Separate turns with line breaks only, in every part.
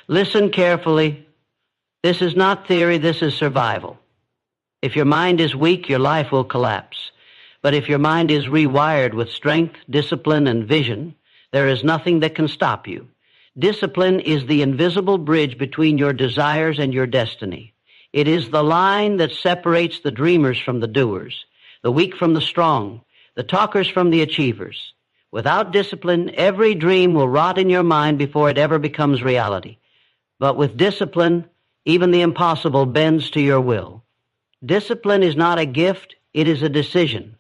Listen carefully. This is not theory, this is survival. If your mind is weak, your life will collapse. But if your mind is rewired with strength, discipline, and vision, there is nothing that can stop you. Discipline is the invisible bridge between your desires and your destiny. It is the line that separates the dreamers from the doers, the weak from the strong, the talkers from the achievers. Without discipline, every dream will rot in your mind before it ever becomes reality. But with discipline, even the impossible bends to your will. Discipline is not a gift, it is a decision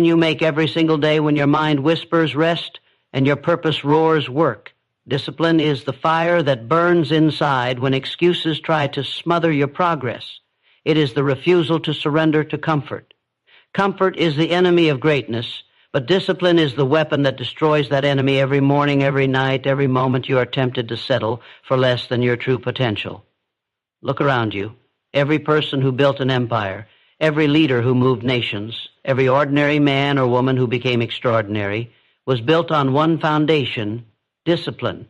you make every single day when your mind whispers rest and your purpose roars work. Discipline is the fire that burns inside when excuses try to smother your progress. It is the refusal to surrender to comfort. Comfort is the enemy of greatness, but discipline is the weapon that destroys that enemy every morning, every night, every moment you are tempted to settle for less than your true potential. Look around you. Every person who built an empire, every leader who moved nations, every ordinary man or woman who became extraordinary was built on one foundation: discipline.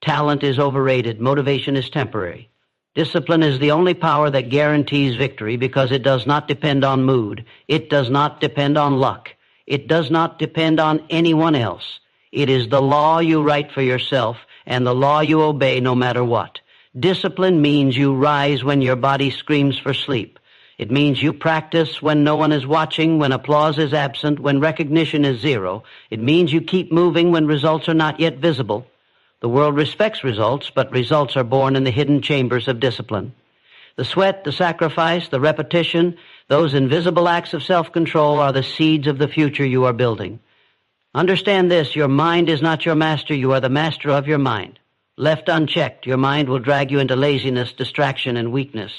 Talent is overrated. Motivation is temporary. Discipline is the only power that guarantees victory because it does not depend on mood. It does not depend on luck. It does not depend on anyone else. It is the law you write for yourself and the law you obey no matter what. Discipline means you rise when your body screams for sleep. It means you practice when no one is watching, when applause is absent, when recognition is zero. It means you keep moving when results are not yet visible. The world respects results, but results are born in the hidden chambers of discipline. The sweat, the sacrifice, the repetition, those invisible acts of self-control are the seeds of the future you are building. Understand this: your mind is not your master, you are the master of your mind. Left unchecked, your mind will drag you into laziness, distraction, and weakness.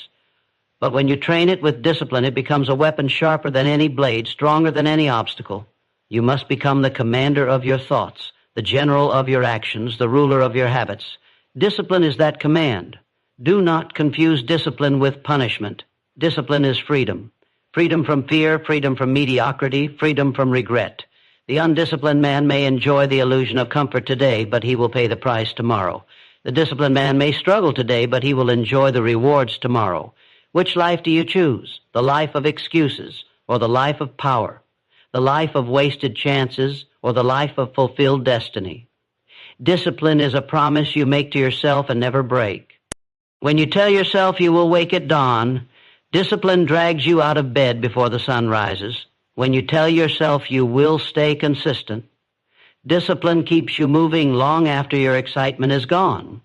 But when you train it with discipline, it becomes a weapon sharper than any blade, stronger than any obstacle. You must become the commander of your thoughts, the general of your actions, the ruler of your habits. Discipline is that command. Do not confuse discipline with punishment. Discipline is freedom. Freedom from fear, freedom from mediocrity, freedom from regret. The undisciplined man may enjoy the illusion of comfort today, but he will pay the price tomorrow. The disciplined man may struggle today, but he will enjoy the rewards tomorrow. Which life do you choose? The life of excuses or the life of power? The life of wasted chances or the life of fulfilled destiny? Discipline is a promise you make to yourself and never break. When you tell yourself you will wake at dawn, discipline drags you out of bed before the sun rises. When you tell yourself you will stay consistent, discipline keeps you moving long after your excitement is gone.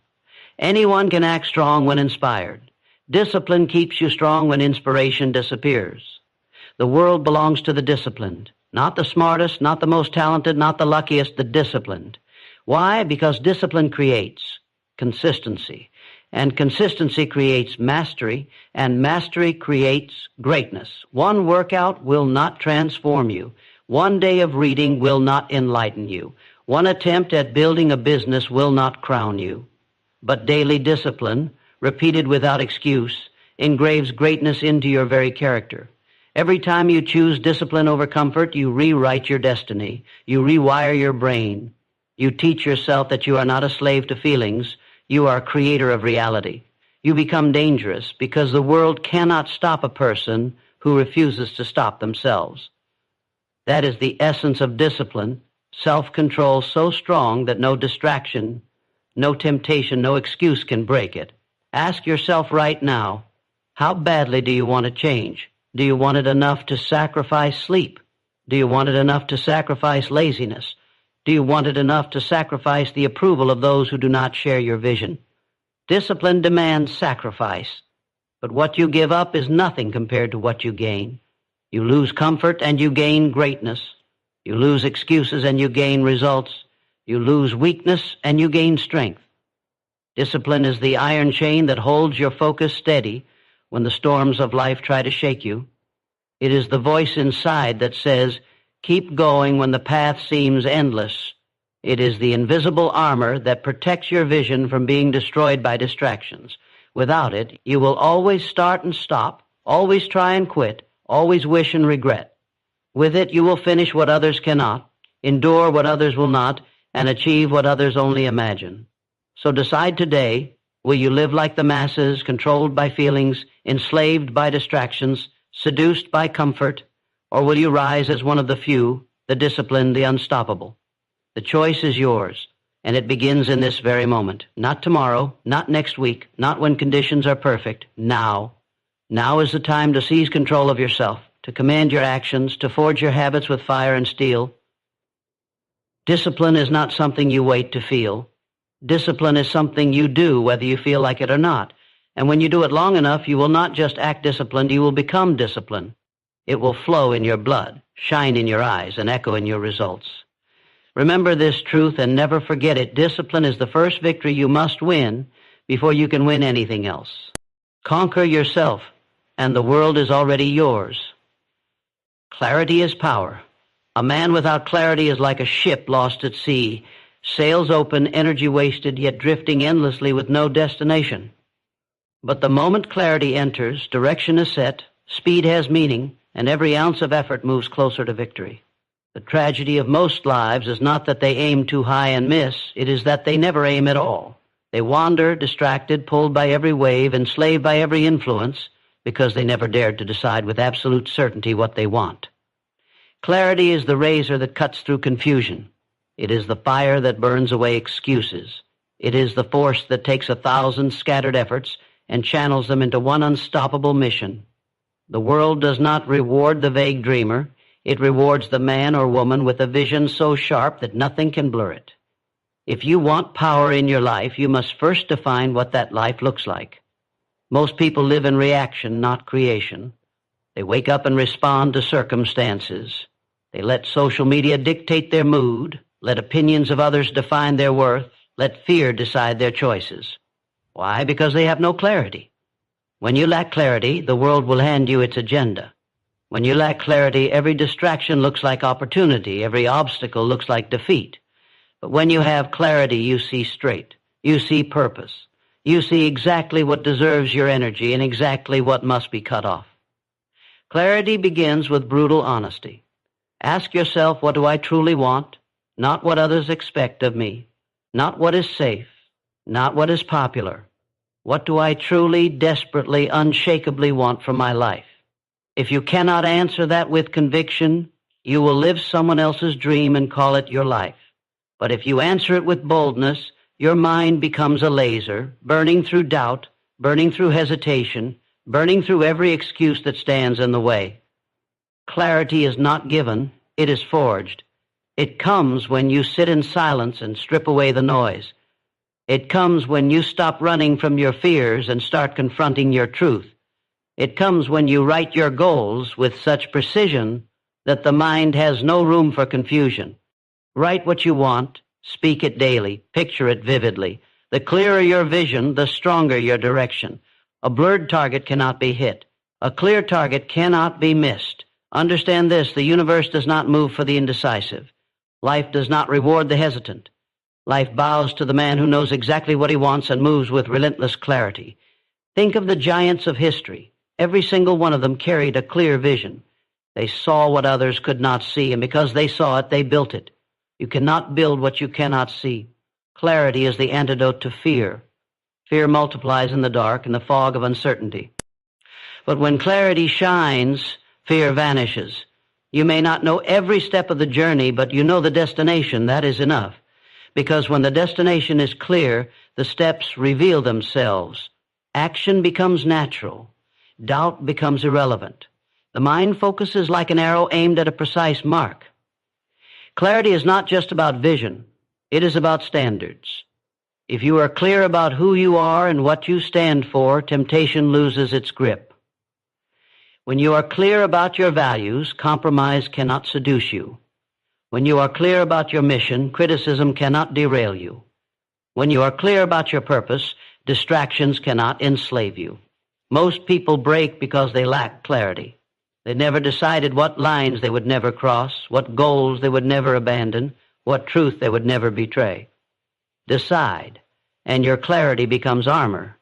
Anyone can act strong when inspired. Discipline keeps you strong when inspiration disappears. The world belongs to the disciplined, not the smartest, not the most talented, not the luckiest, the disciplined. Why? Because discipline creates consistency, and consistency creates mastery, and mastery creates greatness. One workout will not transform you. One day of reading will not enlighten you. One attempt at building a business will not crown you. But daily discipline, repeated without excuse, engraves greatness into your very character. Every time you choose discipline over comfort, you rewrite your destiny. You rewire your brain. You teach yourself that you are not a slave to feelings. You are a creator of reality. You become dangerous because the world cannot stop a person who refuses to stop themselves. That is the essence of discipline, self-control so strong that no distraction, no temptation, no excuse can break it. Ask yourself right now, how badly do you want to change? Do you want it enough to sacrifice sleep? Do you want it enough to sacrifice laziness? Do you want it enough to sacrifice the approval of those who do not share your vision? Discipline demands sacrifice, but what you give up is nothing compared to what you gain. You lose comfort and you gain greatness. You lose excuses and you gain results. You lose weakness and you gain strength. Discipline is the iron chain that holds your focus steady when the storms of life try to shake you. It is the voice inside that says, keep going when the path seems endless. It is the invisible armor that protects your vision from being destroyed by distractions. Without it, you will always start and stop, always try and quit, always wish and regret. With it, you will finish what others cannot, endure what others will not, and achieve what others only imagine. So decide today, will you live like the masses, controlled by feelings, enslaved by distractions, seduced by comfort, or will you rise as one of the few, the disciplined, the unstoppable? The choice is yours, and it begins in this very moment. Not tomorrow, not next week, not when conditions are perfect. Now. Now is the time to seize control of yourself, to command your actions, to forge your habits with fire and steel. Discipline is not something you wait to feel. Discipline is something you do whether you feel like it or not. And when you do it long enough, you will not just act disciplined, you will become disciplined. It will flow in your blood, shine in your eyes, and echo in your results. Remember this truth and never forget it. Discipline is the first victory you must win before you can win anything else. Conquer yourself, and the world is already yours. Clarity is power. A man without clarity is like a ship lost at sea, sails open, energy wasted, yet drifting endlessly with no destination. But the moment clarity enters, direction is set, speed has meaning, and every ounce of effort moves closer to victory. The tragedy of most lives is not that they aim too high and miss, it is that they never aim at all. They wander, distracted, pulled by every wave, enslaved by every influence, because they never dared to decide with absolute certainty what they want. Clarity is the razor that cuts through confusion. It is the fire that burns away excuses. It is the force that takes 1,000 scattered efforts and channels them into one unstoppable mission. The world does not reward the vague dreamer. It rewards the man or woman with a vision so sharp that nothing can blur it. If you want power in your life, you must first define what that life looks like. Most people live in reaction, not creation. They wake up and respond to circumstances. They let social media dictate their mood, let opinions of others define their worth, let fear decide their choices. Why? Because they have no clarity. When you lack clarity, the world will hand you its agenda. When you lack clarity, every distraction looks like opportunity, every obstacle looks like defeat. But when you have clarity, you see straight. You see purpose. You see exactly what deserves your energy and exactly what must be cut off. Clarity begins with brutal honesty. Ask yourself, what do I truly want? Not what others expect of me. Not what is safe. Not what is popular. What do I truly, desperately, unshakably want from my life? If you cannot answer that with conviction, you will live someone else's dream and call it your life. But if you answer it with boldness, your mind becomes a laser, burning through doubt, burning through hesitation, burning through every excuse that stands in the way. Clarity is not given, it is forged. It comes when you sit in silence and strip away the noise. It comes when you stop running from your fears and start confronting your truth. It comes when you write your goals with such precision that the mind has no room for confusion. Write what you want, speak it daily, picture it vividly. The clearer your vision, the stronger your direction. A blurred target cannot be hit. A clear target cannot be missed. Understand this, the universe does not move for the indecisive. Life does not reward the hesitant. Life bows to the man who knows exactly what he wants and moves with relentless clarity. Think of the giants of history. Every single one of them carried a clear vision. They saw what others could not see, and because they saw it, they built it. You cannot build what you cannot see. Clarity is the antidote to fear. Fear multiplies in the dark, in the fog of uncertainty. But when clarity shines, fear vanishes. You may not know every step of the journey, but you know the destination. That is enough. Because when the destination is clear, the steps reveal themselves. Action becomes natural. Doubt becomes irrelevant. The mind focuses like an arrow aimed at a precise mark. Clarity is not just about vision. It is about standards. If you are clear about who you are and what you stand for, temptation loses its grip. When you are clear about your values, compromise cannot seduce you. When you are clear about your mission, criticism cannot derail you. When you are clear about your purpose, distractions cannot enslave you. Most people break because they lack clarity. They never decided what lines they would never cross, what goals they would never abandon, what truth they would never betray. Decide, and your clarity becomes armor.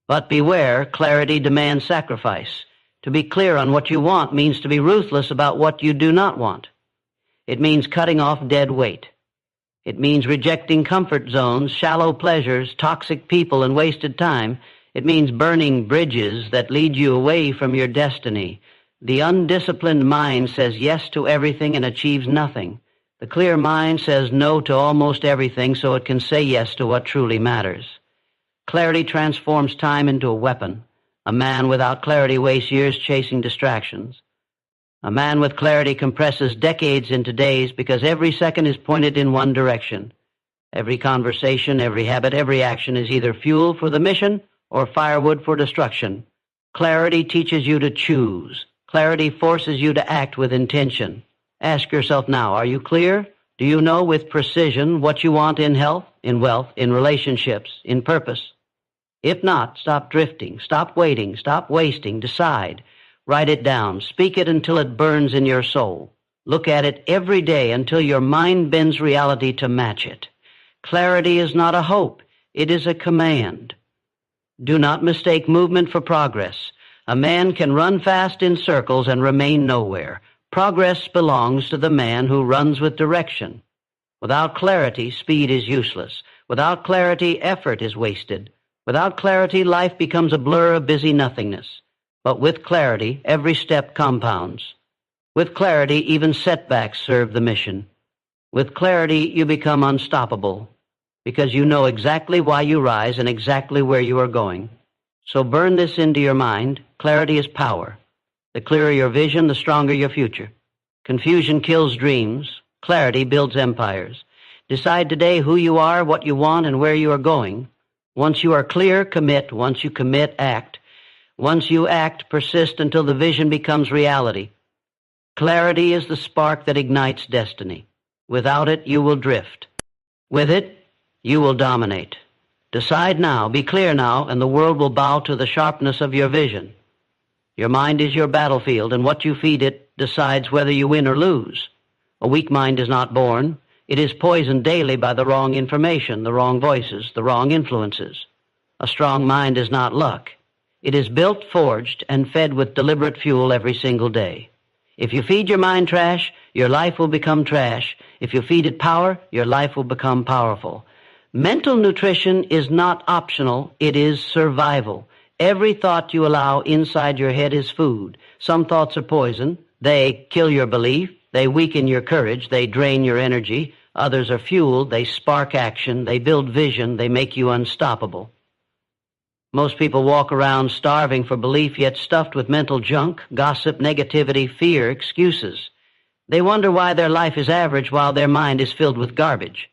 But beware, clarity demands sacrifice. To be clear on what you want means to be ruthless about what you do not want. It means cutting off dead weight. It means rejecting comfort zones, shallow pleasures, toxic people, and wasted time. It means burning bridges that lead you away from your destiny. The undisciplined mind says yes to everything and achieves nothing. The clear mind says no to almost everything so it can say yes to what truly matters. Clarity transforms time into a weapon. A man without clarity wastes years chasing distractions. A man with clarity compresses decades into days because every second is pointed in one direction. Every conversation, every habit, every action is either fuel for the mission or firewood for destruction. Clarity teaches you to choose. Clarity forces you to act with intention. Ask yourself now, are you clear? Do you know with precision what you want in health, in wealth, in relationships, in purpose? If not, stop drifting, stop waiting, stop wasting, decide. Write it down. Speak it until it burns in your soul. Look at it every day until your mind bends reality to match it. Clarity is not a hope. It is a command. Do not mistake movement for progress. A man can run fast in circles and remain nowhere. Progress belongs to the man who runs with direction. Without clarity, speed is useless. Without clarity, effort is wasted. Without clarity, life becomes a blur of busy nothingness. But with clarity, every step compounds. With clarity, even setbacks serve the mission. With clarity, you become unstoppable because you know exactly why you rise and exactly where you are going. So burn this into your mind. Clarity is power. The clearer your vision, the stronger your future. Confusion kills dreams. Clarity builds empires. Decide today who you are, what you want, and where you are going. Once you are clear, commit. Once you commit, act. Once you act, persist until the vision becomes reality. Clarity is the spark that ignites destiny. Without it, you will drift. With it, you will dominate. Decide now, be clear now, and the world will bow to the sharpness of your vision. Your mind is your battlefield, and what you feed it decides whether you win or lose. A weak mind is not born. It is poisoned daily by the wrong information, the wrong voices, the wrong influences. A strong mind is not luck. It is built, forged, and fed with deliberate fuel every single day. If you feed your mind trash, your life will become trash. If you feed it power, your life will become powerful. Mental nutrition is not optional, it is survival. Every thought you allow inside your head is food. Some thoughts are poison. They kill your belief. They weaken your courage. They drain your energy. Others are fuel. They spark action. They build vision. They make you unstoppable. Most people walk around starving for belief, yet stuffed with mental junk, gossip, negativity, fear, excuses. They wonder why their life is average while their mind is filled with garbage.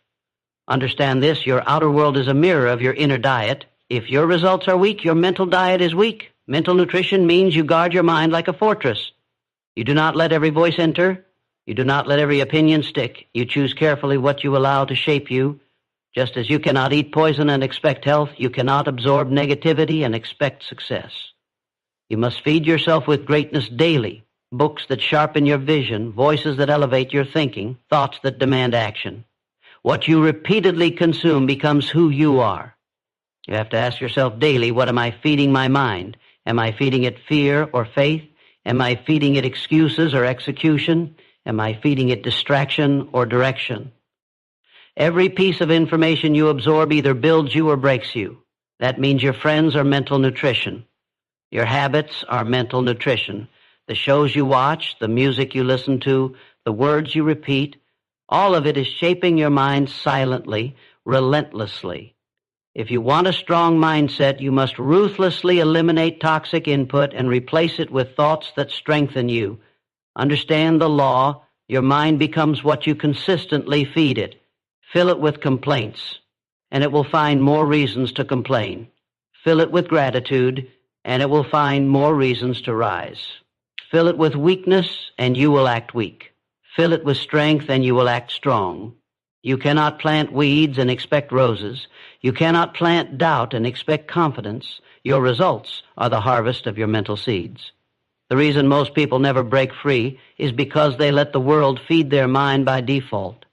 Understand this, your outer world is a mirror of your inner diet. If your results are weak, your mental diet is weak. Mental nutrition means you guard your mind like a fortress. You do not let every voice enter. You do not let every opinion stick. You choose carefully what you allow to shape you. Just as you cannot eat poison and expect health, you cannot absorb negativity and expect success. You must feed yourself with greatness daily, books that sharpen your vision, voices that elevate your thinking, thoughts that demand action. What you repeatedly consume becomes who you are. You have to ask yourself daily, what am I feeding my mind? Am I feeding it fear or faith? Am I feeding it excuses or execution? Am I feeding it distraction or direction? Every piece of information you absorb either builds you or breaks you. That means your friends are mental nutrition. Your habits are mental nutrition. The shows you watch, the music you listen to, the words you repeat, all of it is shaping your mind silently, relentlessly. If you want a strong mindset, you must ruthlessly eliminate toxic input and replace it with thoughts that strengthen you. Understand the law. Your mind becomes what you consistently feed it. Fill it with complaints, and it will find more reasons to complain. Fill it with gratitude, and it will find more reasons to rise. Fill it with weakness, and you will act weak. Fill it with strength, and you will act strong. You cannot plant weeds and expect roses. You cannot plant doubt and expect confidence. Your results are the harvest of your mental seeds. The reason most people never break free is because they let the world feed their mind by default.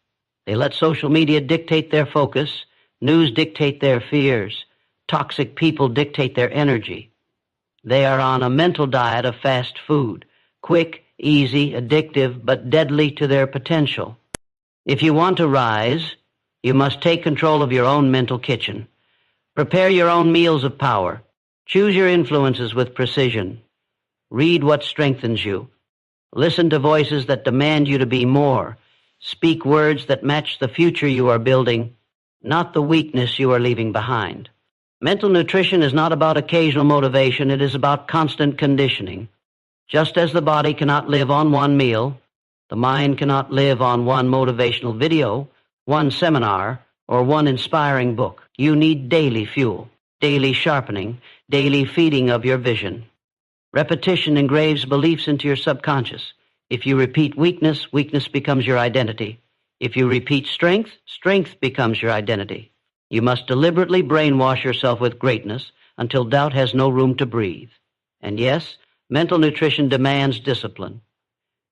They let social media dictate their focus, news dictate their fears, toxic people dictate their energy. They are on a mental diet of fast food, quick, easy, addictive, but deadly to their potential. If you want to rise, You must take control of your own mental kitchen. Prepare your own meals of power. Choose your influences with precision. Read what strengthens you. Listen to voices that demand you to be more. Speak words that match the future you are building, not the weakness you are leaving behind. Mental nutrition is not about occasional motivation. It is about constant conditioning. Just as the body cannot live on one meal, the mind cannot live on one motivational video, one seminar, or one inspiring book. You need daily fuel, daily sharpening, daily feeding of your vision. Repetition engraves beliefs into your subconscious. If you repeat weakness, weakness becomes your identity. If you repeat strength, strength becomes your identity. You must deliberately brainwash yourself with greatness until doubt has no room to breathe. And yes, mental nutrition demands discipline.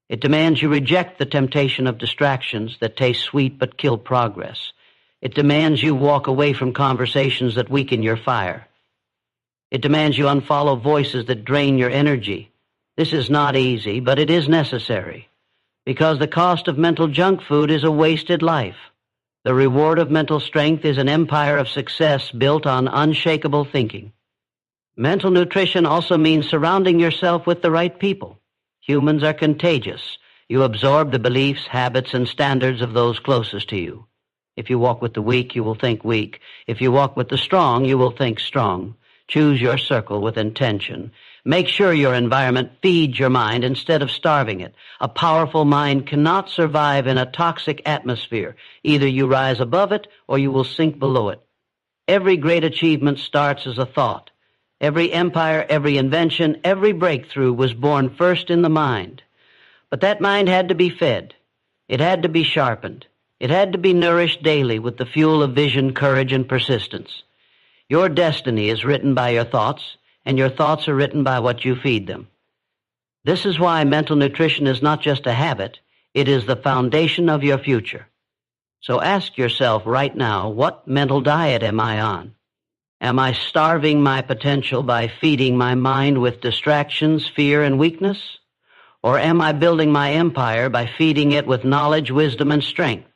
It demands you reject the temptation of distractions that taste sweet but kill progress. It demands you walk away from conversations that weaken your fire. It demands you unfollow voices that drain your energy. This is not easy, but it is necessary, because the cost of mental junk food is a wasted life. The reward of mental strength is an empire of success built on unshakable thinking. Mental nutrition also means surrounding yourself with the right people. Humans are contagious. You absorb the beliefs, habits, and standards of those closest to you. If you walk with the weak, you will think weak. If you walk with the strong, you will think strong. Choose your circle with intention. Make sure your environment feeds your mind instead of starving it. A powerful mind cannot survive in a toxic atmosphere. Either you rise above it or you will sink below it. Every great achievement starts as a thought. Every empire, every invention, every breakthrough was born first in the mind. But that mind had to be fed. It had to be sharpened. It had to be nourished daily with the fuel of vision, courage, and persistence. Your destiny is written by your thoughts, and your thoughts are written by what you feed them. This is why mental nutrition is not just a habit, it is the foundation of your future. So ask yourself right now, what mental diet am I on? Am I starving my potential by feeding my mind with distractions, fear, and weakness? Or am I building my empire by feeding it with knowledge, wisdom, and strength?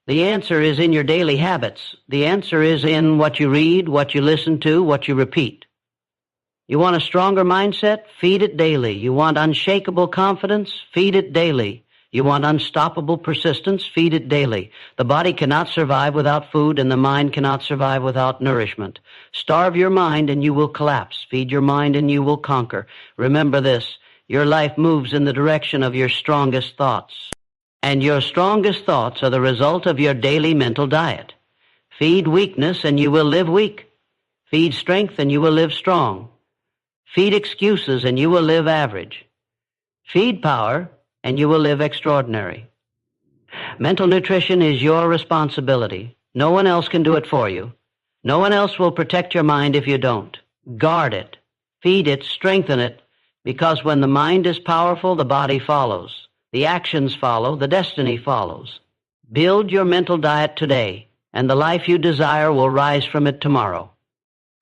The answer is in your daily habits. The answer is in what you read, what you listen to, what you repeat. You want a stronger mindset? Feed it daily. You want unshakable confidence? Feed it daily. You want unstoppable persistence? Feed it daily. The body cannot survive without food, and the mind cannot survive without nourishment. Starve your mind and you will collapse. Feed your mind and you will conquer. Remember this, your life moves in the direction of your strongest thoughts. And your strongest thoughts are the result of your daily mental diet. Feed weakness and you will live weak. Feed strength and you will live strong. Feed excuses and you will live average. Feed power and you will live extraordinary. Mental nutrition is your responsibility. No one else can do it for you. No one else will protect your mind if you don't. Guard it. Feed it. Strengthen it. Because when the mind is powerful, the body follows. The actions follow, the destiny follows. Build your mental diet today, and the life you desire will rise from it tomorrow.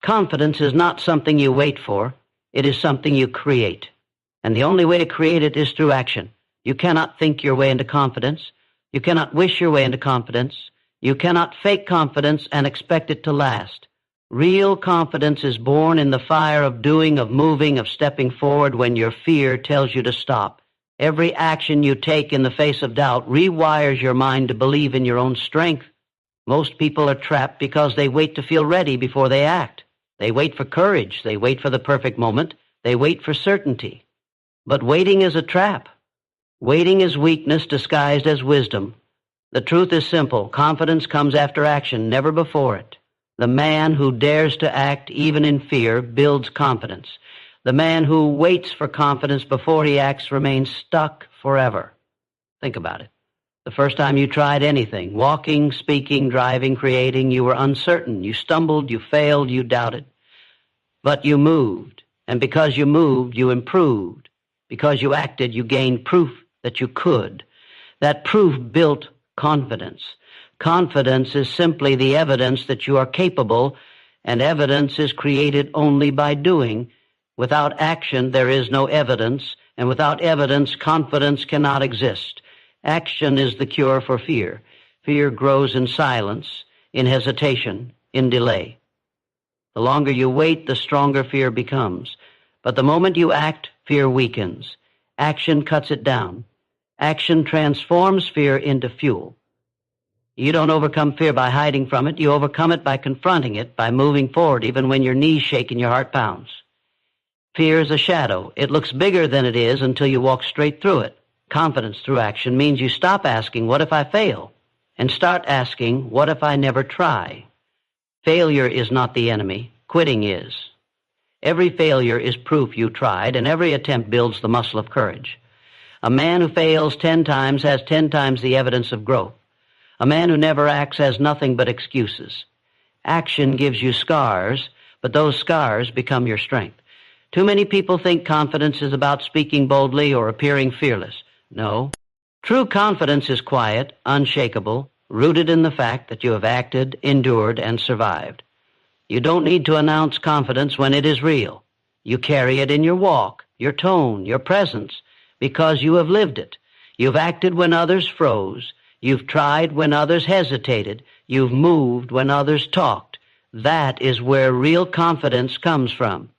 Confidence is not something you wait for. It is something you create. And the only way to create it is through action. You cannot think your way into confidence. You cannot wish your way into confidence. You cannot fake confidence and expect it to last. Real confidence is born in the fire of doing, of moving, of stepping forward when your fear tells you to stop. Every action you take in the face of doubt rewires your mind to believe in your own strength. Most people are trapped because they wait to feel ready before they act. They wait for courage. They wait for the perfect moment. They wait for certainty. But waiting is a trap. Waiting is weakness disguised as wisdom. The truth is simple. Confidence comes after action, never before it. The man who dares to act even in fear builds confidence. The man who waits for confidence before he acts remains stuck forever. Think about it. The first time you tried anything, walking, speaking, driving, creating, you were uncertain. You stumbled, you failed, you doubted. But you moved. And because you moved, you improved. Because you acted, you gained proof that you could. That proof built confidence. Confidence is simply the evidence that you are capable, and evidence is created only by doing. Without action, there is no evidence, and without evidence, confidence cannot exist. Action is the cure for fear. Fear grows in silence, in hesitation, in delay. The longer you wait, the stronger fear becomes. But the moment you act, fear weakens. Action cuts it down. Action transforms fear into fuel. You don't overcome fear by hiding from it. You overcome it by confronting it, by moving forward, even when your knees shake and your heart pounds. Fear is a shadow. It looks bigger than it is until you walk straight through it. Confidence through action means you stop asking, what if I fail? And start asking, what if I never try? Failure is not the enemy. Quitting is. Every failure is proof you tried, and every attempt builds the muscle of courage. A man who fails 10 times has 10 times the evidence of growth. A man who never acts has nothing but excuses. Action gives you scars, but those scars become your strength. Too many people think confidence is about speaking boldly or appearing fearless. No. True confidence is quiet, unshakable, rooted in the fact that you have acted, endured, and survived. You don't need to announce confidence when it is real. You carry it in your walk, your tone, your presence, because you have lived it. You've acted when others froze. You've tried when others hesitated. You've moved when others talked. That is where real confidence comes from.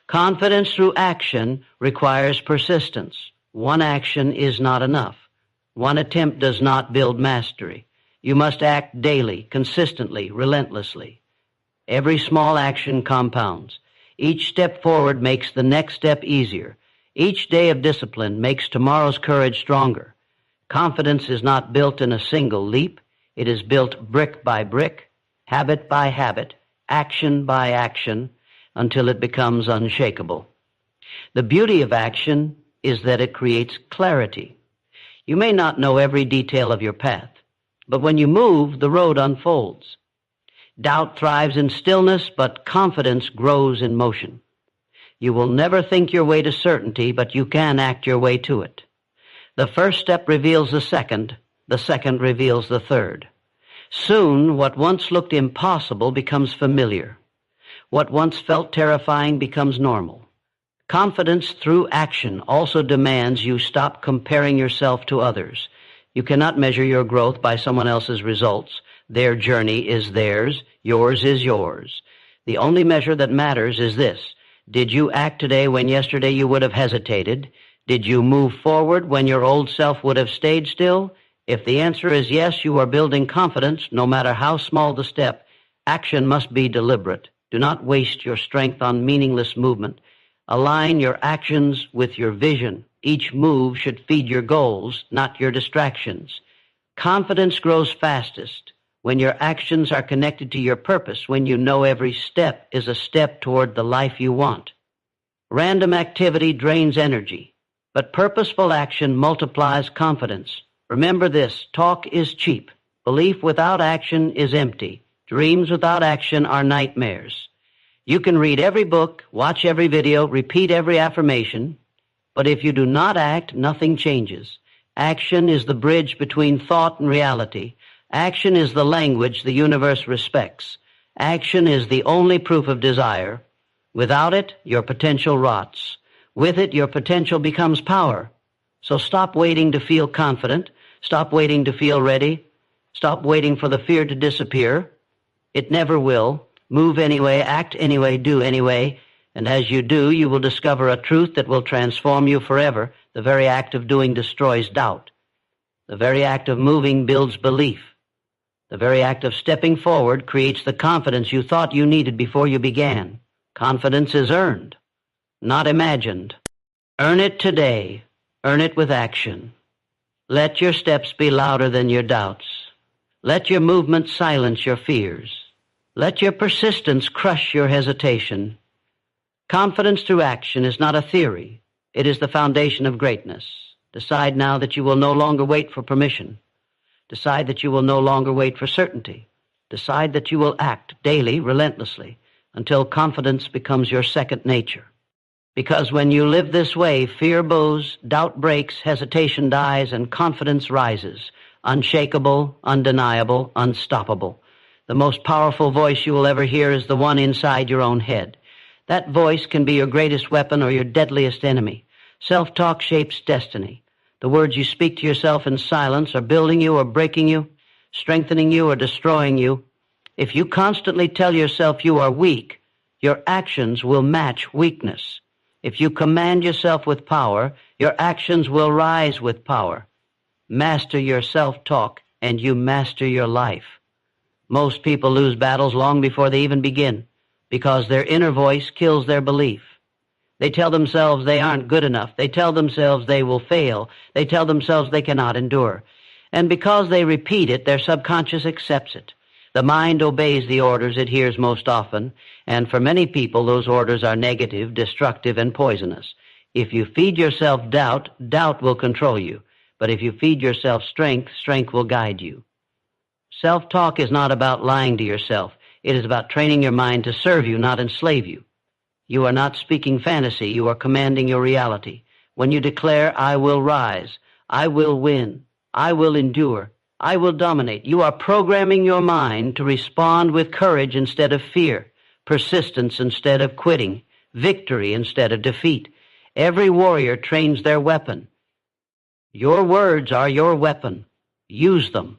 Confidence through action requires persistence. One action is not enough. One attempt does not build mastery. You must act daily, consistently, relentlessly. Every small action compounds. Each step forward makes the next step easier. Each day of discipline makes tomorrow's courage stronger. Confidence is not built in a single leap. It is built brick by brick, habit by habit, action by action, until it becomes unshakable. The beauty of action is that it creates clarity. You may not know every detail of your path, but when you move, the road unfolds. Doubt thrives in stillness, but confidence grows in motion. You will never think your way to certainty, but you can act your way to it. The first step reveals the second reveals the third. Soon, what once looked impossible becomes familiar. What once felt terrifying becomes normal. Confidence through action also demands you stop comparing yourself to others. You cannot measure your growth by someone else's results. Their journey is theirs. Yours is yours. The only measure that matters is this. Did you act today when yesterday you would have hesitated? Did you move forward when your old self would have stayed still? If the answer is yes, you are building confidence, no matter how small the step. Action must be deliberate. Do not waste your strength on meaningless movement. Align your actions with your vision. Each move should feed your goals, not your distractions. Confidence grows fastest when your actions are connected to your purpose, when you know every step is a step toward the life you want. Random activity drains energy, but purposeful action multiplies confidence. Remember this, talk is cheap. Belief without action is empty. Dreams without action are nightmares. You can read every book, watch every video, repeat every affirmation, but if you do not act, nothing changes. Action is the bridge between thought and reality. Action is the language the universe respects. Action is the only proof of desire. Without it, your potential rots. With it, your potential becomes power. So stop waiting to feel confident. Stop waiting to feel ready. Stop waiting for the fear to disappear. It never will. Move anyway, act anyway, do anyway. And as you do, you will discover a truth that will transform you forever. The very act of doing destroys doubt. The very act of moving builds belief. The very act of stepping forward creates the confidence you thought you needed before you began. Confidence is earned, not imagined. Earn it today. Earn it with action. Let your steps be louder than your doubts. Let your movement silence your fears. Let your persistence crush your hesitation. Confidence through action is not a theory. It is the foundation of greatness. Decide now that you will no longer wait for permission. Decide that you will no longer wait for certainty. Decide that you will act daily, relentlessly, until confidence becomes your second nature. Because when you live this way, fear bows, doubt breaks, hesitation dies, and confidence rises. Unshakable, undeniable, unstoppable. The most powerful voice you will ever hear is the one inside your own head. That voice can be your greatest weapon or your deadliest enemy. Self-talk shapes destiny. The words you speak to yourself in silence are building you or breaking you. strengthening you or destroying you. If you constantly tell yourself you are weak, your actions will match weakness. If you command yourself with power, your actions will rise with power. Master your self-talk, and you master your life. Most people lose battles long before they even begin, because their inner voice kills their belief. They tell themselves they aren't good enough. They tell themselves they will fail. They tell themselves they cannot endure. And because they repeat it, their subconscious accepts it. The mind obeys the orders it hears most often, and for many people those orders are negative, destructive, and poisonous. If you feed yourself doubt, doubt will control you. But if you feed yourself strength, strength will guide you. Self-talk is not about lying to yourself. It is about training your mind to serve you, not enslave you. You are not speaking fantasy. You are commanding your reality. When you declare, I will rise, I will win, I will endure, I will dominate, you are programming your mind to respond with courage instead of fear, persistence instead of quitting, victory instead of defeat. Every warrior trains their weapon. Your words are your weapon. Use them.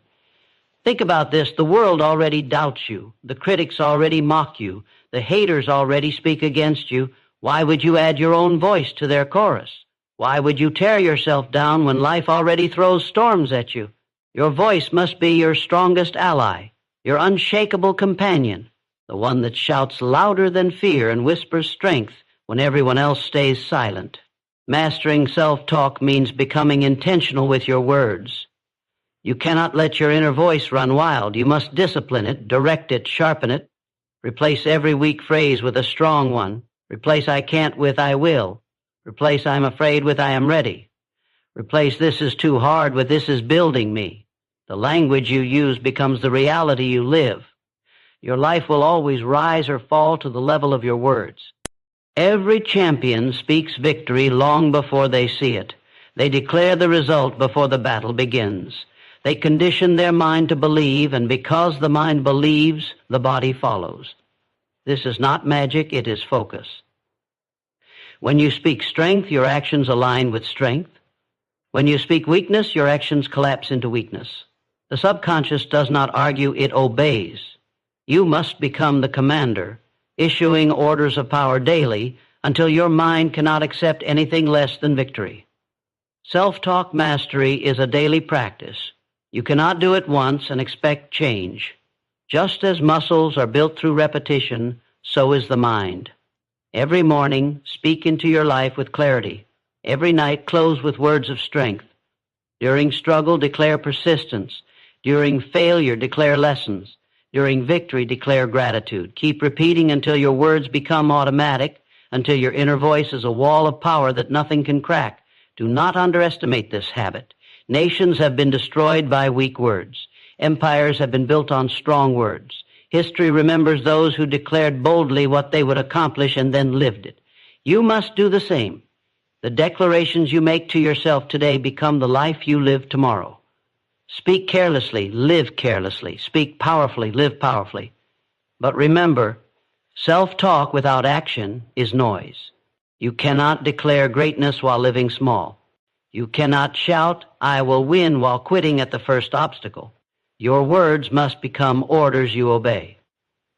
Think about this. The world already doubts you. The critics already mock you. The haters already speak against you. Why would you add your own voice to their chorus? Why would you tear yourself down when life already throws storms at you? Your voice must be your strongest ally, your unshakable companion, the one that shouts louder than fear and whispers strength when everyone else stays silent. Mastering self-talk means becoming intentional with your words. You cannot let your inner voice run wild. You must discipline it, direct it, sharpen it. Replace every weak phrase with a strong one. Replace I can't with I will. Replace I'm afraid with I am ready. Replace this is too hard with this is building me. The language you use becomes the reality you live. Your life will always rise or fall to the level of your words. Every champion speaks victory long before they see it. They declare the result before the battle begins. They condition their mind to believe, and because the mind believes, the body follows. This is not magic, it is focus. When you speak strength, your actions align with strength. When you speak weakness, your actions collapse into weakness. The subconscious does not argue, it obeys. You must become the commander, issuing orders of power daily until your mind cannot accept anything less than victory. Self-talk mastery is a daily practice. You cannot do it once and expect change. Just as muscles are built through repetition, so is the mind. Every morning, speak into your life with clarity. Every night, close with words of strength. During struggle, declare persistence. During failure, declare lessons. During victory, declare gratitude. Keep repeating until your words become automatic, until your inner voice is a wall of power that nothing can crack. Do not underestimate this habit. Nations have been destroyed by weak words. Empires have been built on strong words. History remembers those who declared boldly what they would accomplish and then lived it. You must do the same. The declarations you make to yourself today become the life you live tomorrow. Speak carelessly, live carelessly. Speak powerfully, live powerfully. But remember, self-talk without action is noise. You cannot declare greatness while living small. You cannot shout, I will win, while quitting at the first obstacle. Your words must become orders you obey.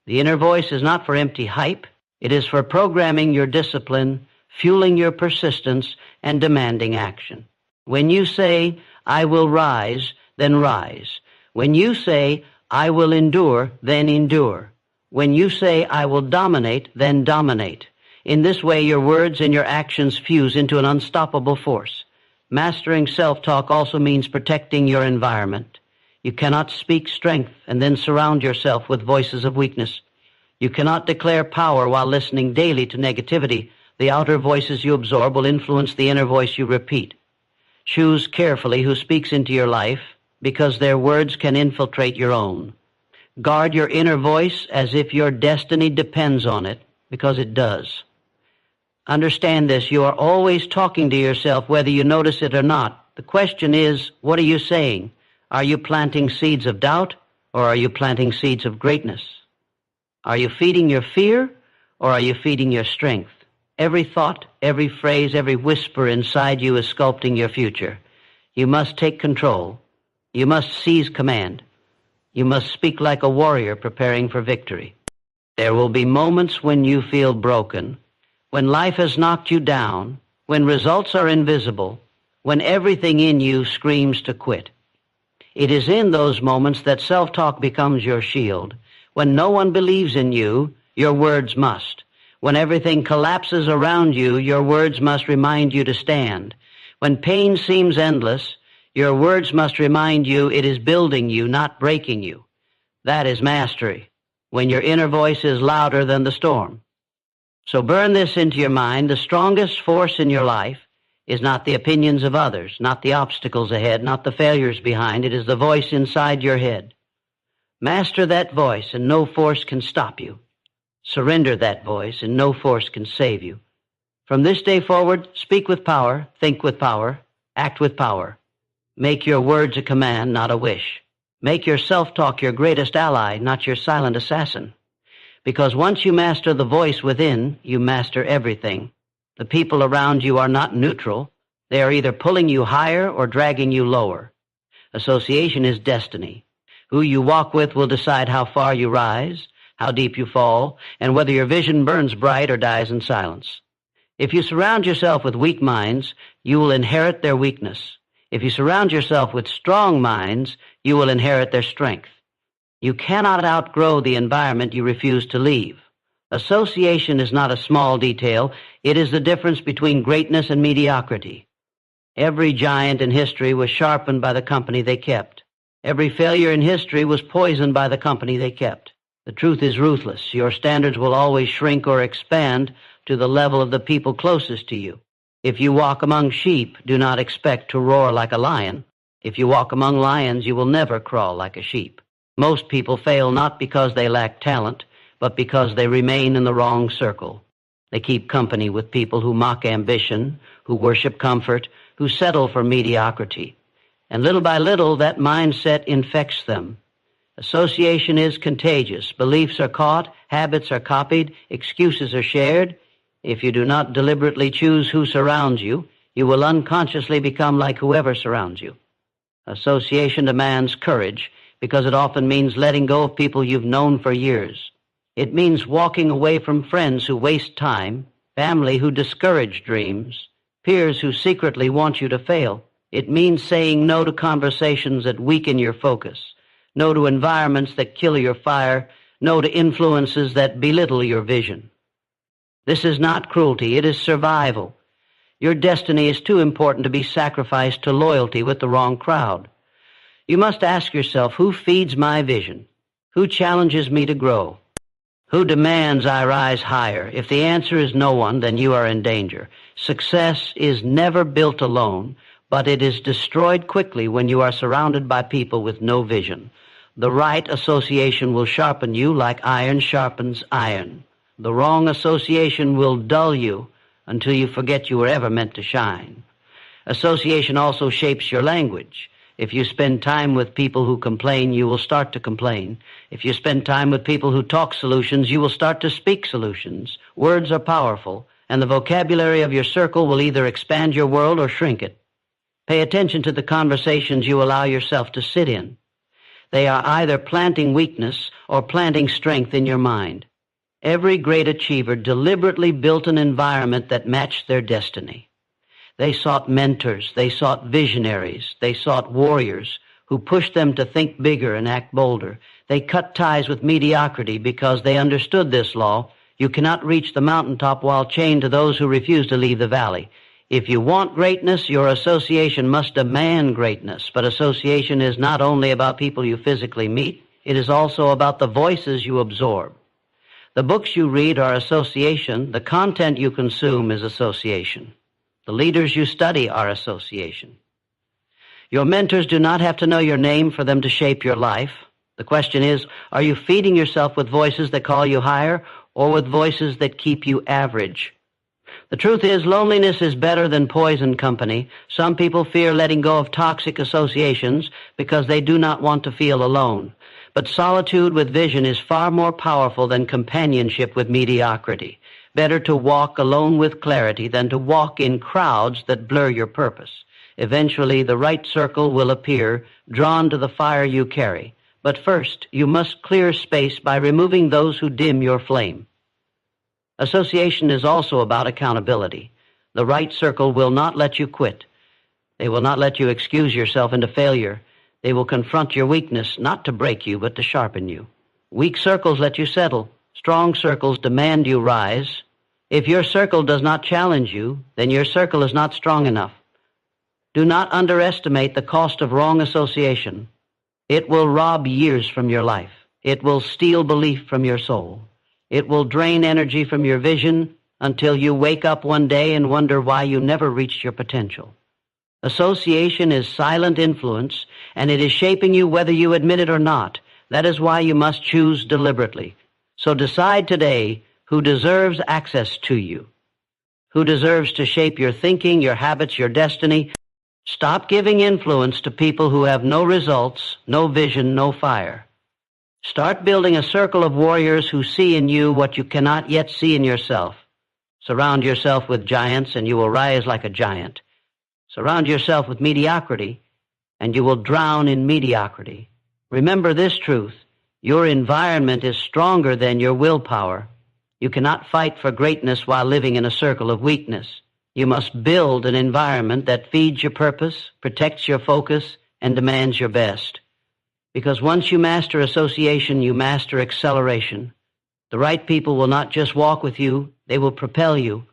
The inner voice is not for empty hype. It is for programming your discipline, fueling your persistence, and demanding action. When you say, I will rise, then rise. When you say, I will endure, then endure. When you say, I will dominate, then dominate. In this way, your words and your actions fuse into an unstoppable force. Mastering self-talk also means protecting your environment. You cannot speak strength and then surround yourself with voices of weakness. You cannot declare power while listening daily to negativity. The outer voices you absorb will influence the inner voice you repeat. Choose carefully who speaks into your life, because their words can infiltrate your own. Guard your inner voice as if your destiny depends on it, because it does. Understand this, you are always talking to yourself whether you notice it or not. The question is, what are you saying? Are you planting seeds of doubt, or are you planting seeds of greatness? Are you feeding your fear, or are you feeding your strength? Every thought, every phrase, every whisper inside you is sculpting your future. You must take control. You must seize command. You must speak like a warrior preparing for victory. There will be moments when you feel broken, when life has knocked you down, when results are invisible, when everything in you screams to quit. It is in those moments that self-talk becomes your shield. When no one believes in you, your words must. When everything collapses around you, your words must remind you to stand. When pain seems endless, your words must remind you it is building you, not breaking you. That is mastery, when your inner voice is louder than the storm. So burn this into your mind. The strongest force in your life is not the opinions of others, not the obstacles ahead, not the failures behind. It is the voice inside your head. Master that voice, and no force can stop you. Surrender that voice, and no force can save you. From this day forward, speak with power, think with power, act with power. Make your words a command, not a wish. Make your self-talk your greatest ally, not your silent assassin. Because once you master the voice within, you master everything. The people around you are not neutral. They are either pulling you higher or dragging you lower. Association is destiny. Who you walk with will decide how far you rise, how deep you fall, and whether your vision burns bright or dies in silence. If you surround yourself with weak minds, you will inherit their weakness. If you surround yourself with strong minds, you will inherit their strength. You cannot outgrow the environment you refuse to leave. Association is not a small detail. It is the difference between greatness and mediocrity. Every giant in history was sharpened by the company they kept. Every failure in history was poisoned by the company they kept. The truth is ruthless. Your standards will always shrink or expand to the level of the people closest to you. If you walk among sheep, do not expect to roar like a lion. If you walk among lions, you will never crawl like a sheep. Most people fail not because they lack talent, but because they remain in the wrong circle. They keep company with people who mock ambition, who worship comfort, who settle for mediocrity. And little by little, that mindset infects them. Association is contagious. Beliefs are caught, habits are copied, excuses are shared. If you do not deliberately choose who surrounds you, you will unconsciously become like whoever surrounds you. Association demands courage, because it often means letting go of people you've known for years. It means walking away from friends who waste time, family who discourage dreams, peers who secretly want you to fail. It means saying no to conversations that weaken your focus, no to environments that kill your fire, no to influences that belittle your vision. This is not cruelty, it is survival. Your destiny is too important to be sacrificed to loyalty with the wrong crowd. You must ask yourself, who feeds my vision? Who challenges me to grow? Who demands I rise higher? If the answer is no one, then you are in danger. Success is never built alone, but it is destroyed quickly when you are surrounded by people with no vision. The right association will sharpen you like iron sharpens iron. The wrong association will dull you until you forget you were ever meant to shine. Association also shapes your language. If you spend time with people who complain, you will start to complain. If you spend time with people who talk solutions, you will start to speak solutions. Words are powerful, and the vocabulary of your circle will either expand your world or shrink it. Pay attention to the conversations you allow yourself to sit in. They are either planting weakness or planting strength in your mind. Every great achiever deliberately built an environment that matched their destiny. They sought mentors, they sought visionaries, they sought warriors who pushed them to think bigger and act bolder. They cut ties with mediocrity because they understood this law. You cannot reach the mountaintop while chained to those who refuse to leave the valley. If you want greatness, your association must demand greatness. But association is not only about people you physically meet, it is also about the voices you absorb. The books you read are association. The content you consume is association. The leaders you study are association. Your mentors do not have to know your name for them to shape your life. The question is, are you feeding yourself with voices that call you higher or with voices that keep you average? The truth is, loneliness is better than poison company. Some people fear letting go of toxic associations because they do not want to feel alone. But solitude with vision is far more powerful than companionship with mediocrity. Better to walk alone with clarity than to walk in crowds that blur your purpose. Eventually, the right circle will appear, drawn to the fire you carry. But first, you must clear space by removing those who dim your flame. Association is also about accountability. The right circle will not let you quit. They will not let you excuse yourself into failure. They will confront your weakness, not to break you, but to sharpen you. Weak circles let you settle. Strong circles demand you rise. If your circle does not challenge you, then your circle is not strong enough. Do not underestimate the cost of wrong association. It will rob years from your life. It will steal belief from your soul. It will drain energy from your vision until you wake up one day and wonder why you never reached your potential. Association is silent influence, and it is shaping you whether you admit it or not. That is why you must choose deliberately. So decide today who deserves access to you, who deserves to shape your thinking, your habits, your destiny. Stop giving influence to people who have no results, no vision, no fire. Start building a circle of warriors who see in you what you cannot yet see in yourself. Surround yourself with giants, and you will rise like a giant. Surround yourself with mediocrity, and you will drown in mediocrity. Remember this truth. Your environment is stronger than your willpower. You cannot fight for greatness while living in a circle of weakness. You must build an environment that feeds your purpose, protects your focus, and demands your best. Because once you master association, you master acceleration. The right people will not just walk with you, they will propel you.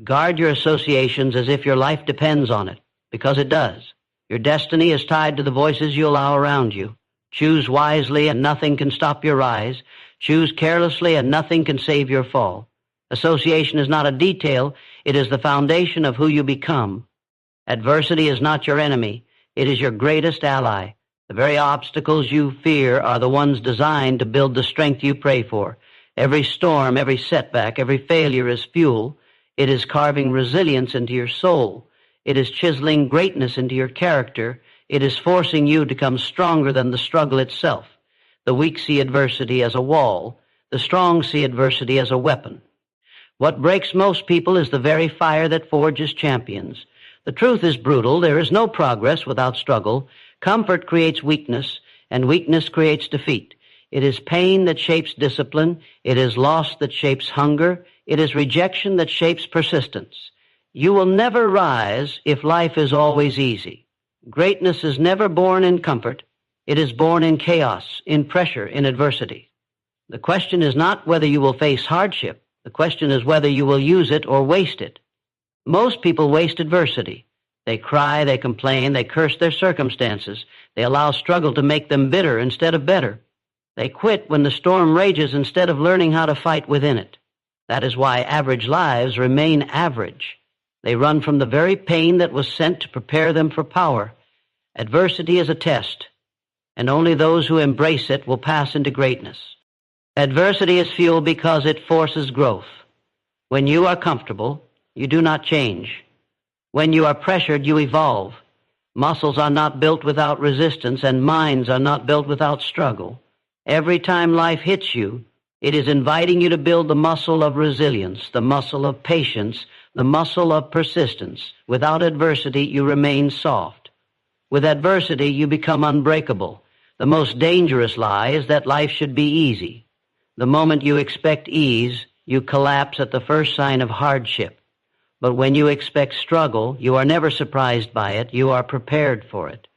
Guard your associations as if your life depends on it, because it does. Your destiny is tied to the voices you allow around you. Choose wisely and nothing can stop your rise. Choose carelessly and nothing can save your fall. Association is not a detail, it is the foundation of who you become. Adversity is not your enemy, it is your greatest ally. The very obstacles you fear are the ones designed to build the strength you pray for. Every storm, every setback, every failure is fuel. It is carving resilience into your soul. It is chiseling greatness into your character. It is forcing you to become stronger than the struggle itself. The weak see adversity as a wall. The strong see adversity as a weapon. What breaks most people is the very fire that forges champions. The truth is brutal. There is no progress without struggle. Comfort creates weakness, and weakness creates defeat. It is pain that shapes discipline. It is loss that shapes hunger. It is rejection that shapes persistence. You will never rise if life is always easy. Greatness is never born in comfort. It is born in chaos, in pressure, in adversity. The question is not whether you will face hardship. The question is whether you will use it or waste it. Most people waste adversity. They cry, they complain, they curse their circumstances. They allow struggle to make them bitter instead of better. They quit when the storm rages instead of learning how to fight within it. That is why average lives remain average. They run from the very pain that was sent to prepare them for power. Adversity is a test, and only those who embrace it will pass into greatness. Adversity is fuel because it forces growth. When you are comfortable, you do not change. When you are pressured, you evolve. Muscles are not built without resistance, and minds are not built without struggle. Every time life hits you, it is inviting you to build the muscle of resilience, the muscle of patience, the muscle of persistence. Without adversity, you remain soft. With adversity, you become unbreakable. The most dangerous lie is that life should be easy. The moment you expect ease, you collapse at the first sign of hardship. But when you expect struggle, you are never surprised by it. You are prepared for it.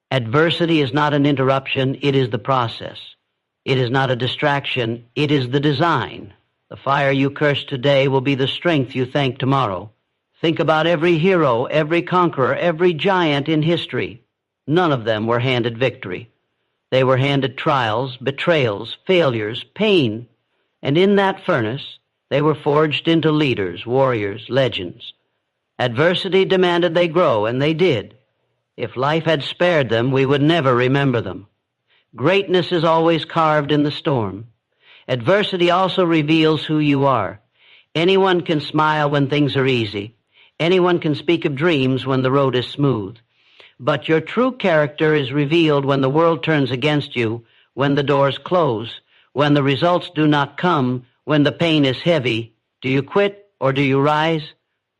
Adversity is not an interruption. It is the process. It is not a distraction. It is the design. The fire you curse today will be the strength you thank tomorrow. Think about every hero, every conqueror, every giant in history. None of them were handed victory. They were handed trials, betrayals, failures, pain. And in that furnace, they were forged into leaders, warriors, legends. Adversity demanded they grow, and they did. If life had spared them, we would never remember them. Greatness is always carved in the storm. Adversity also reveals who you are. Anyone can smile when things are easy. Anyone can speak of dreams when the road is smooth. But your true character is revealed when the world turns against you, when the doors close, when the results do not come, when the pain is heavy. Do you quit or do you rise?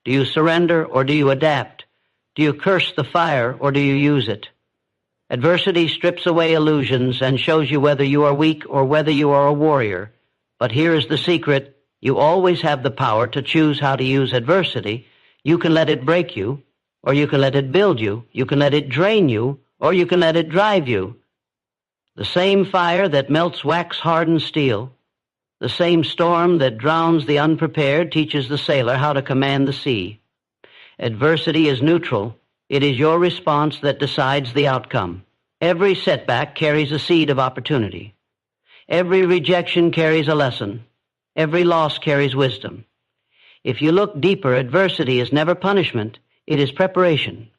Do you surrender or do you adapt? Do you curse the fire or do you use it? Adversity strips away illusions and shows you whether you are weak or whether you are a warrior. But here is the secret. You always have the power to choose how to use adversity. You can let it break you, or you can let it build you. You can let it drain you, or you can let it drive you. The same fire that melts wax-hardened steel, the same storm that drowns the unprepared teaches the sailor how to command the sea. Adversity is neutral. It is your response that decides the outcome. Every setback carries a seed of opportunity. Every rejection carries a lesson. Every loss carries wisdom. If you look deeper, adversity is never punishment. It is preparation.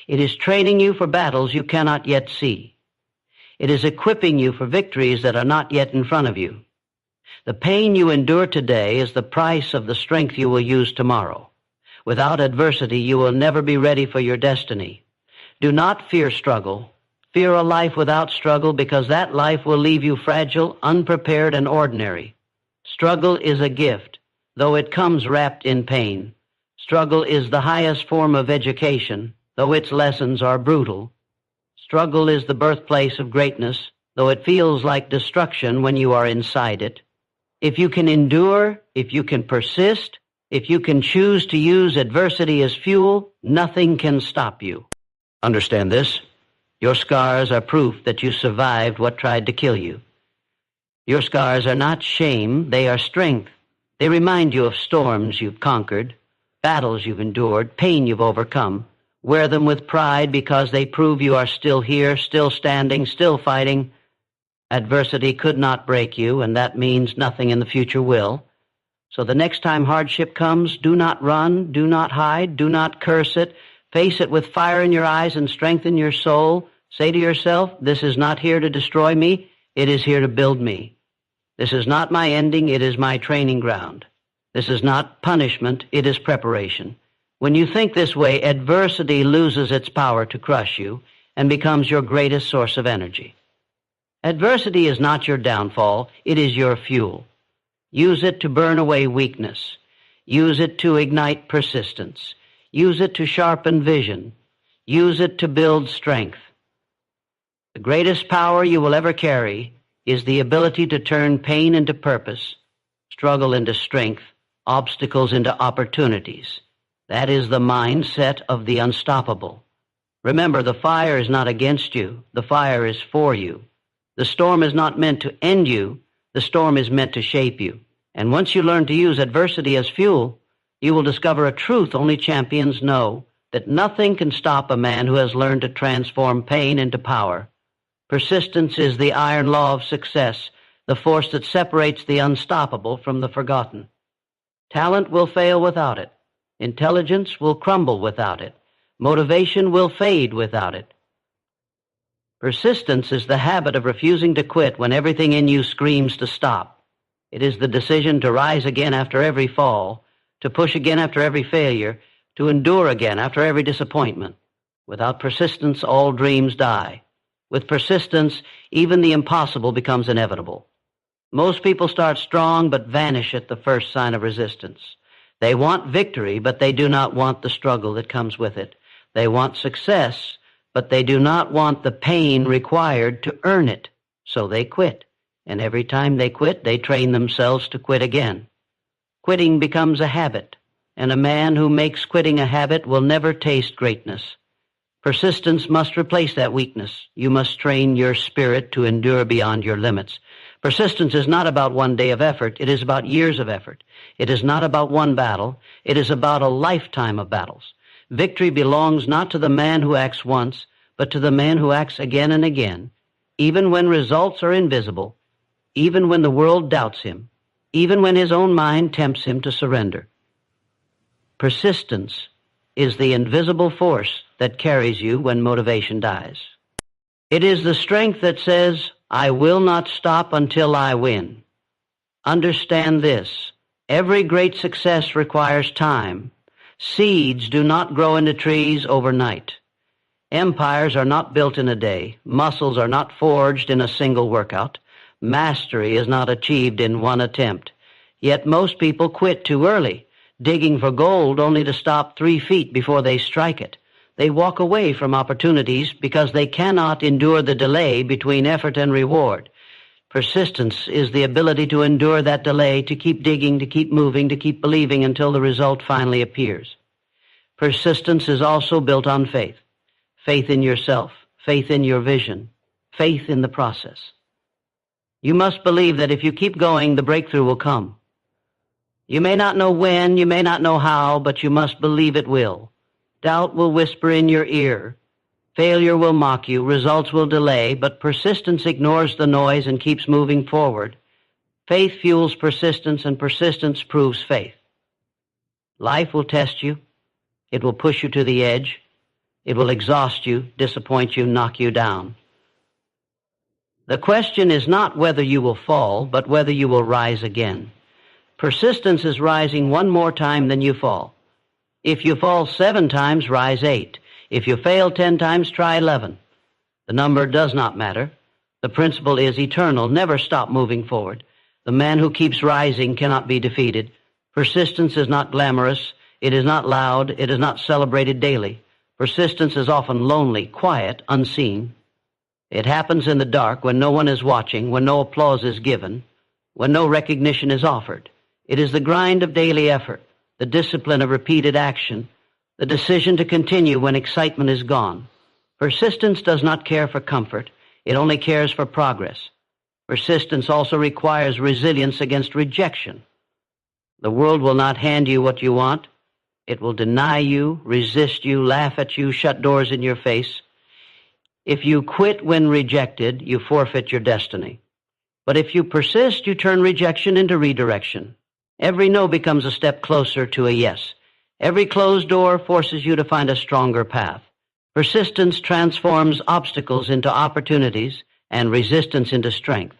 It is training you for battles you cannot yet see. It is equipping you for victories that are not yet in front of you. The pain you endure today is the price of the strength you will use tomorrow. Without adversity, you will never be ready for your destiny. Do not fear struggle. Fear a life without struggle, because that life will leave you fragile, unprepared, and ordinary. Struggle is a gift, though it comes wrapped in pain. Struggle is the highest form of education, though its lessons are brutal. Struggle is the birthplace of greatness, though it feels like destruction when you are inside it. If you can endure, if you can persist, if you can choose to use adversity as fuel, nothing can stop you. Understand this. Your scars are proof that you survived what tried to kill you. Your scars are not shame, they are strength. They remind you of storms you've conquered, battles you've endured, pain you've overcome. Wear them with pride because they prove you are still here, still standing, still fighting. Adversity could not break you, and that means nothing in the future will. So the next time hardship comes, do not run, do not hide, do not curse it. Face it with fire in your eyes and strengthen your soul. Say to yourself, this is not here to destroy me, it is here to build me. This is not my ending, it is my training ground. This is not punishment, it is preparation. When you think this way, adversity loses its power to crush you and becomes your greatest source of energy. Adversity is not your downfall, it is your fuel. Use it to burn away weakness. Use it to ignite persistence. Use it to sharpen vision. Use it to build strength. The greatest power you will ever carry is the ability to turn pain into purpose, struggle into strength, obstacles into opportunities. That is the mindset of the unstoppable. Remember, the fire is not against you. The fire is for you. The storm is not meant to end you. The storm is meant to shape you. And once you learn to use adversity as fuel, you will discover a truth only champions know, that nothing can stop a man who has learned to transform pain into power. Persistence is the iron law of success, the force that separates the unstoppable from the forgotten. Talent will fail without it. Intelligence will crumble without it. Motivation will fade without it. Persistence is the habit of refusing to quit when everything in you screams to stop. It is the decision to rise again after every fall, to push again after every failure, to endure again after every disappointment. Without persistence, all dreams die. With persistence, even the impossible becomes inevitable. Most people start strong but vanish at the first sign of resistance. They want victory, but they do not want the struggle that comes with it. They want success, but they do not want the pain required to earn it. So they quit. And every time they quit, they train themselves to quit again. Quitting becomes a habit, and a man who makes quitting a habit will never taste greatness. Persistence must replace that weakness. You must train your spirit to endure beyond your limits. Persistence is not about one day of effort. It is about years of effort. It is not about one battle. It is about a lifetime of battles. Victory belongs not to the man who acts once, but to the man who acts again and again, even when results are invisible, even when the world doubts him, even when his own mind tempts him to surrender. Persistence is the invisible force that carries you when motivation dies. It is the strength that says, I will not stop until I win. Understand this. Every great success requires time. Seeds do not grow into trees overnight. Empires are not built in a day. Muscles are not forged in a single workout. Mastery is not achieved in one attempt. Yet most people quit too early, digging for gold only to stop 3 feet before they strike it. They walk away from opportunities because they cannot endure the delay between effort and reward. Persistence is the ability to endure that delay, to keep digging, to keep moving, to keep believing until the result finally appears. Persistence is also built on faith. Faith in yourself, faith in your vision, faith in the process. You must believe that if you keep going, the breakthrough will come. You may not know when, you may not know how, but you must believe it will. Doubt will whisper in your ear. Failure will mock you, results will delay, but persistence ignores the noise and keeps moving forward. Faith fuels persistence, and persistence proves faith. Life will test you. It will push you to the edge. It will exhaust you, disappoint you, knock you down. The question is not whether you will fall, but whether you will rise again. Persistence is rising one more time than you fall. If you fall 7 times, rise 8. If you fail 10 times, try 11. The number does not matter. The principle is eternal. Never stop moving forward. The man who keeps rising cannot be defeated. Persistence is not glamorous. It is not loud. It is not celebrated daily. Persistence is often lonely, quiet, unseen. It happens in the dark when no one is watching, when no applause is given, when no recognition is offered. It is the grind of daily effort, the discipline of repeated action, the decision to continue when excitement is gone. Persistence does not care for comfort. It only cares for progress. Persistence also requires resilience against rejection. The world will not hand you what you want. It will deny you, resist you, laugh at you, shut doors in your face. If you quit when rejected, you forfeit your destiny. But if you persist, you turn rejection into redirection. Every no becomes a step closer to a yes. Every closed door forces you to find a stronger path. Persistence transforms obstacles into opportunities and resistance into strength.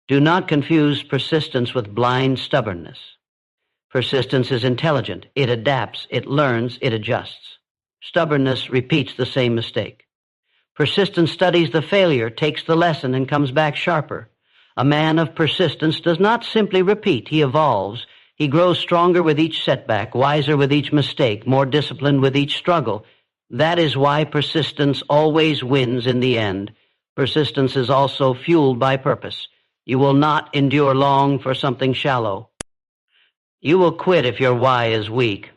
Do not confuse persistence with blind stubbornness. Persistence is intelligent. It adapts, it learns, it adjusts. Stubbornness repeats the same mistake. Persistence studies the failure, takes the lesson, and comes back sharper. A man of persistence does not simply repeat, he evolves. He grows stronger with each setback, wiser with each mistake, more disciplined with each struggle. That is why persistence always wins in the end. Persistence is also fueled by purpose. You will not endure long for something shallow. You will quit if your why is weak.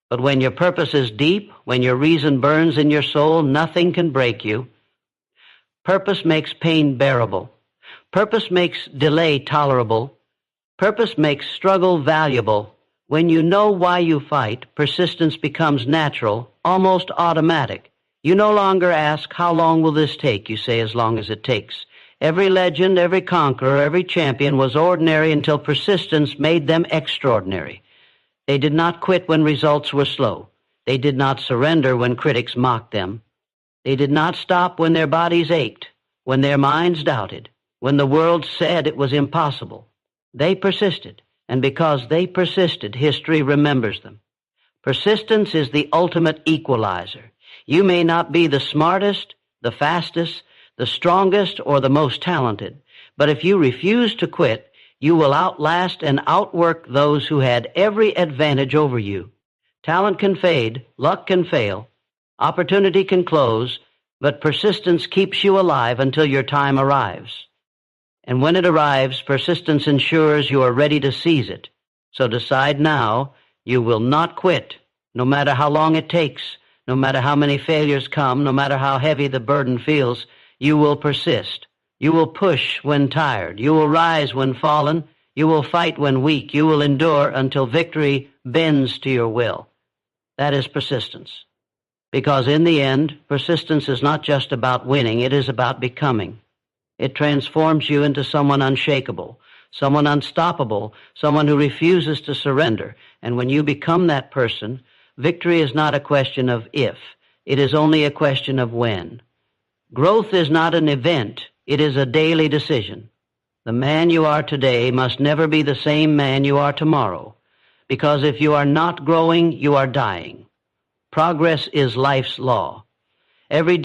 But when your purpose is deep, when your reason burns in your soul, nothing can break you. Purpose makes pain bearable. Purpose makes delay tolerable. Purpose makes struggle valuable. When you know why you fight, persistence becomes natural, almost automatic. You no longer ask, how long will this take? You say, as long as it takes. Every legend, every conqueror, every champion was ordinary until persistence made them extraordinary. They did not quit when results were slow. They did not surrender when critics mocked them. They did not stop when their bodies ached, when their minds doubted, when the world said it was impossible. They persisted, and because they persisted, history remembers them. Persistence is the ultimate equalizer. You may not be the smartest, the fastest, the strongest, or the most talented, but if you refuse to quit, you will outlast and outwork those who had every advantage over you. Talent can fade, luck can fail, opportunity can close, but persistence keeps you alive until your time arrives. And when it arrives, persistence ensures you are ready to seize it. So decide now, you will not quit, no matter how long it takes, no matter how many failures come, no matter how heavy the burden feels. You will persist. You will push when tired. You will rise when fallen. You will fight when weak. You will endure until victory bends to your will. That is persistence. Because in the end, persistence is not just about winning, it is about becoming. It transforms you into someone unshakable, someone unstoppable, someone who refuses to surrender. And when you become that person, victory is not a question of if, it is only a question of when. Growth is not an event, it is a daily decision. The man you are today must never be the same man you are tomorrow, because if you are not growing, you are dying. Progress is life's law. Every